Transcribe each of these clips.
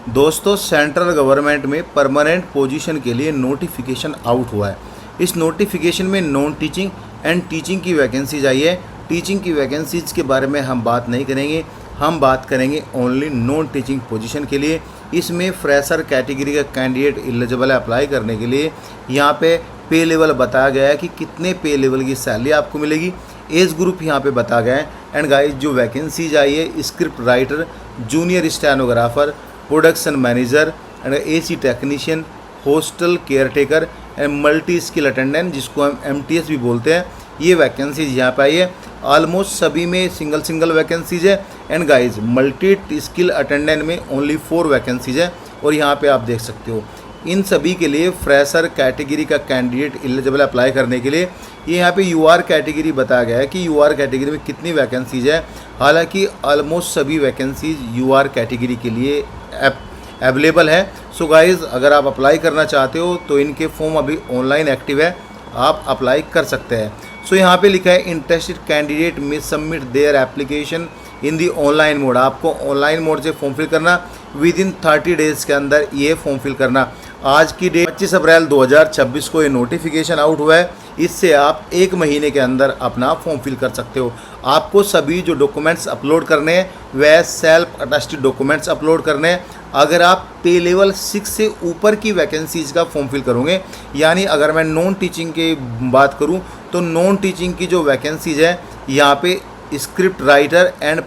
दोस्तों, central government में permanent position के लिए नोटिफिकेशन आउट हुआ है। इस नोटिफिकेशन में नॉन टीचिंग एंड टीचिंग की वैकेंसीज आई है। टीचिंग की वैकेंसीज के बारे में हम बात नहीं करेंगे, हम बात करेंगे ओनली नॉन टीचिंग पोजीशन के लिए। इसमें फ्रेशर कैटेगरी का कैंडिडेट एलिजिबल है अप्लाई करने के लिए। यहाँ पे लेवल बताया गया है कि कितने पे लेवल की सैलरी आपको मिलेगी। एज ग्रुप यहाँ पे बताया गया है। एंड गाइस, जो वैकेंसीज आई है, script writer, junior stenographer, production manager and AC technician, hostel care taker and multi skill attendant, जिसको हम MTS भी बोलते हैं, ये वैकेंसीज यहाँ पे आई है। ऑलमोस्ट सभी में सिंगल वैकेंसीज है। And guys, multi skill attendant में ओनली 4 वैकेंसीज है। और यहाँ पे आप देख सकते हो इन सभी के लिए फ्रेशर कैटेगरी का कैंडिडेट एलिजिबल अप्लाई करने के लिए। ये यहाँ पे UR कैटेगरी बताया गया है कि UR कैटेगरी में कितनी वैकेंसीज है। हालांकि ऑलमोस्ट सभी वैकेंसीज UR कैटेगरी के लिए अवेलेबल है। सो गाइज, अगर आप अप्लाई करना चाहते हो तो इनके फॉर्म अभी ऑनलाइन एक्टिव है, आप अप्लाई कर सकते हैं। सो यहाँ पे लिखा है इंटरेस्टेड कैंडिडेट में submit their application in the online mode. आपको ऑनलाइन मोड से फॉर्म फिल करना, विद इन 30 डेज़ के अंदर ये फॉर्म फिल करना। आज की डेट 25 अप्रैल 2026 को ये नोटिफिकेशन आउट हुआ है। इससे आप 1 महीने के अंदर अपना फॉर्म फिल कर सकते हो। आपको सभी जो डॉक्यूमेंट्स अपलोड करने हैं वह सेल्फ अटेस्टेड डॉक्यूमेंट्स अपलोड करने हैं। अगर आप पे लेवल 6 से ऊपर की वैकेंसीज का फॉर्म फिल करोगे, यानी अगर मैं नॉन टीचिंग की बात करूं तो नॉन टीचिंग की जो वैकेंसीज है यहाँ पे script writer and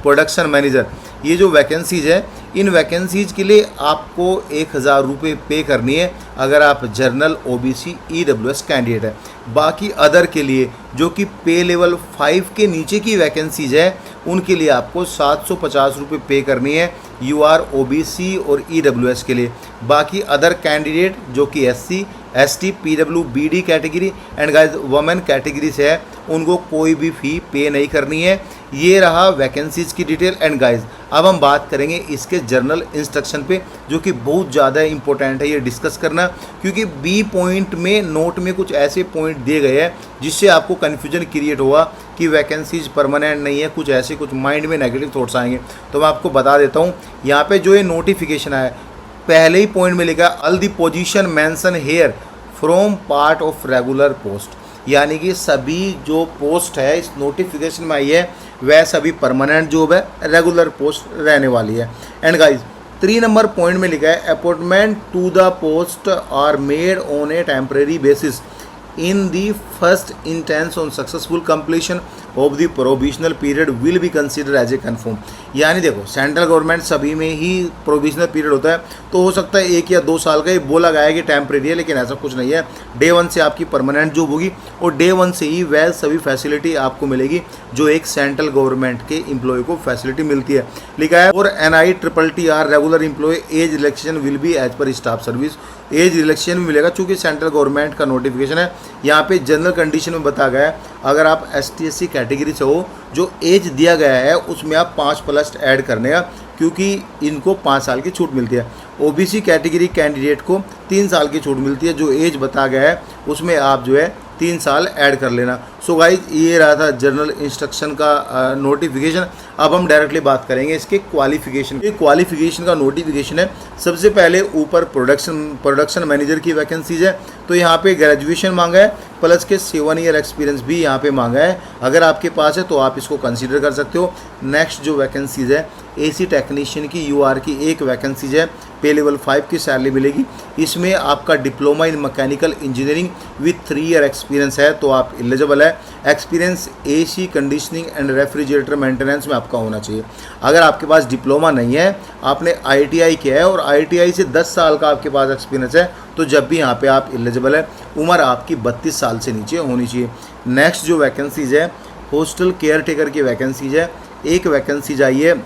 production manager, ये जो वैकेंसीज है, इन वैकेंसीज के लिए आपको 1000 रुपये पे करनी है अगर आप जर्नल OBC EWS कैंडिडेट है। बाकी अदर के लिए जो कि पे लेवल 5 के नीचे की वैकेंसीज है, उनके लिए आपको 750 रुपये पे करनी है UR OBC और EWS के लिए। बाकी अदर कैंडिडेट जो कि SC ST PWBD category and guys women category से है, उनको कोई भी फ़ी पे नहीं करनी है। ये रहा वैकेंसीज़ की डिटेल। एंड गाइस, अब हम बात करेंगे इसके जर्नल इंस्ट्रक्शन पे, जो कि बहुत ज़्यादा इंपॉर्टेंट है ये डिस्कस करना, क्योंकि B पॉइंट में नोट में कुछ ऐसे पॉइंट दिए गए हैं जिससे आपको कन्फ्यूजन क्रिएट हुआ कि वैकेंसीज परमानेंट नहीं है, कुछ ऐसे कुछ माइंड में नेगेटिव थॉट्स आएंगे। तो मैं आपको बता देता हूँ, यहाँ पे जो ये नोटिफिकेशन आया, पहले ही पॉइंट में लिखा all the position mention here from part of regular post, यानी कि सभी जो पोस्ट है इस नोटिफिकेशन में आई है वह सभी परमानेंट जॉब है, रेगुलर पोस्ट रहने वाली है। एंड गाइज, 3 नंबर पॉइंट में लिखा है appointment to the post are made on a temporary basis in the first intense on successful completion of the provisional period will be consider as a confirm. यानी देखो, central government सभी में ही provisional period होता है, तो हो सकता है 1 या 2 साल का ये बोला गया है कि टेम्परेरी है, लेकिन ऐसा कुछ नहीं है। डे 1 से आपकी परमानेंट जॉब होगी और डे 1 से ही वह सभी फैसिलिटी आपको मिलेगी जो एक सेंट्रल गवर्नमेंट के एम्प्लॉय को फैसिलिटी मिलती है। लिखा है और NITTR regular employ age relaxation will be as per staff service. Age relaxation भी मिलेगा चूँकि सेंट्रल गवर्नमेंट का नोटिफिकेशन है। यहाँ पे जनरल कंडीशन में बताया गया है, अगर आप ST SC कैटेगरी से हो, जो एज दिया गया है उसमें आप 5+ ऐड करने का, क्योंकि इनको 5 साल की छूट मिलती है। OBC कैटेगरी कैंडिडेट को 3 साल की छूट मिलती है। जो एज बताया गया है उसमें आप जो है 3 साल ऐड कर लेना। सो गाइज, ये रहा था जनरल इंस्ट्रक्शन का नोटिफिकेशन। अब हम डायरेक्टली बात करेंगे इसके क्वालिफिकेशन। ये क्वालिफिकेशन का नोटिफिकेशन है। सबसे पहले ऊपर प्रोडक्शन मैनेजर की वैकेंसीज है, तो यहाँ पे ग्रेजुएशन मांगा है, प्लस के 7 ईयर एक्सपीरियंस भी यहाँ पे मांगा है। अगर आपके पास है तो आप इसको कंसीडर कर सकते हो। नेक्स्ट जो वैकेंसीज है, AC टेक्नीशियन की UR की एक वैकेंसीज है, पे लेवल 5 की सैलरी मिलेगी। इसमें आपका diploma in mechanical engineering with 3 year experience है तो आप एलिजिबल है। Experience AC conditioning and refrigerator maintenance में आपका होना चाहिए। अगर आपके पास डिप्लोमा नहीं है, आपने ITI किया है और ITI से 10 साल का आपके पास एक्सपीरियंस है, तो जब भी यहाँ पे आप एलिजिबल है। उम्र आपकी 32 साल से नीचे होनी चाहिए। नेक्स्ट जो वैकेंसीज है, हॉस्टल केयर टेकर की वैकेंसीज है। एक वैकेंसीज आई है,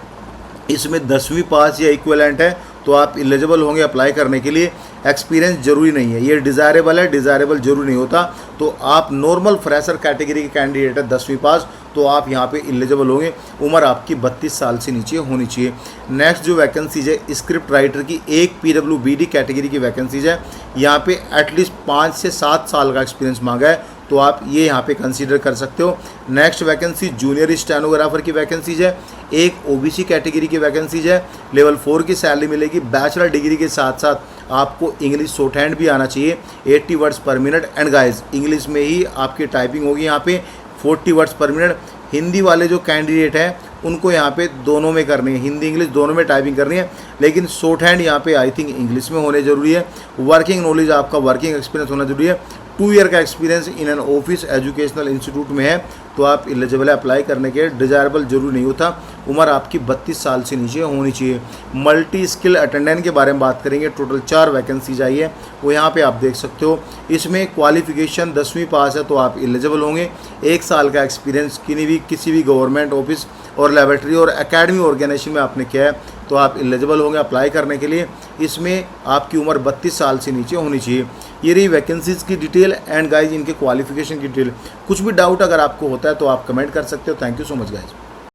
इसमें 10वीं पास या इक्विवेलेंट है तो आप एलिजिबल होंगे अप्लाई करने के लिए। एक्सपीरियंस जरूरी नहीं है, ये डिज़ायरेबल है, डिज़ायरेबल जरूरी नहीं होता। तो आप नॉर्मल फ्रेशर कैटेगरी के कैंडिडेट है 10वीं पास, तो आप यहाँ पे एलिजिबल होंगे। उम्र आपकी 32 साल से नीचे होनी चाहिए। नेक्स्ट जो वैकेंसीज है, स्क्रिप्ट राइटर की एक PWBD कैटेगरी की वैकेंसीज है। यहाँ पे एटलीस्ट 5 से 7 साल का एक्सपीरियंस मांगा है, तो आप ये यहाँ पे कंसीडर कर सकते हो। नेक्स्ट वैकेंसी जूनियर स्टेनोग्राफर की वैकेंसीज है, एक ओबीसी कैटेगरी की वैकेंसीज है, लेवल 4 की सैलरी मिलेगी। बैचलर डिग्री के साथ साथ आपको इंग्लिश शॉर्ट हैंड भी आना चाहिए, 80 वर्ड्स पर मिनट। एंड गाइज इंग्लिश में ही आपकी टाइपिंग होगी यहाँ पे 40 वर्ड्स पर मिनट। हिंदी वाले जो कैंडिडेट हैं उनको यहाँ पे दोनों में करनी है, हिंदी इंग्लिश दोनों में टाइपिंग करनी है, लेकिन शॉर्ट हैंड यहाँ पे आई थिंक इंग्लिश में होने जरूरी है। वर्किंग नॉलेज, आपका वर्किंग एक्सपीरियंस होना जरूरी है। 2 ईयर का experience in an office educational institute में है तो आप एलिजिबल है अप्लाई करने के। डिजायरेबल जरूर नहीं होता, उम्र आपकी 32 साल से नीचे होनी चाहिए। मल्टी स्किल अटेंडेंट के बारे में बात करेंगे, टोटल 4 वैकेंसीज आई है, वो यहाँ पे आप देख सकते हो। इसमें क्वालिफिकेशन 10वीं पास है तो आप एलिजिबल होंगे। 1 साल का एक्सपीरियंस किसी भी गवर्नमेंट ऑफिस और लेबोरेटरी और एकेडमी ऑर्गेनाइजेशन में आपने किया है तो आप एलिजिबल होंगे अप्लाई करने के लिए। इसमें आपकी उम्र 32 साल से नीचे होनी चाहिए। ये रही वैकेंसीज़ की डिटेल एंड गाइज इनके क्वालिफिकेशन की डिटेल। कुछ भी डाउट अगर आपको होता है तो आप कमेंट कर सकते हो। Thank you so much guys.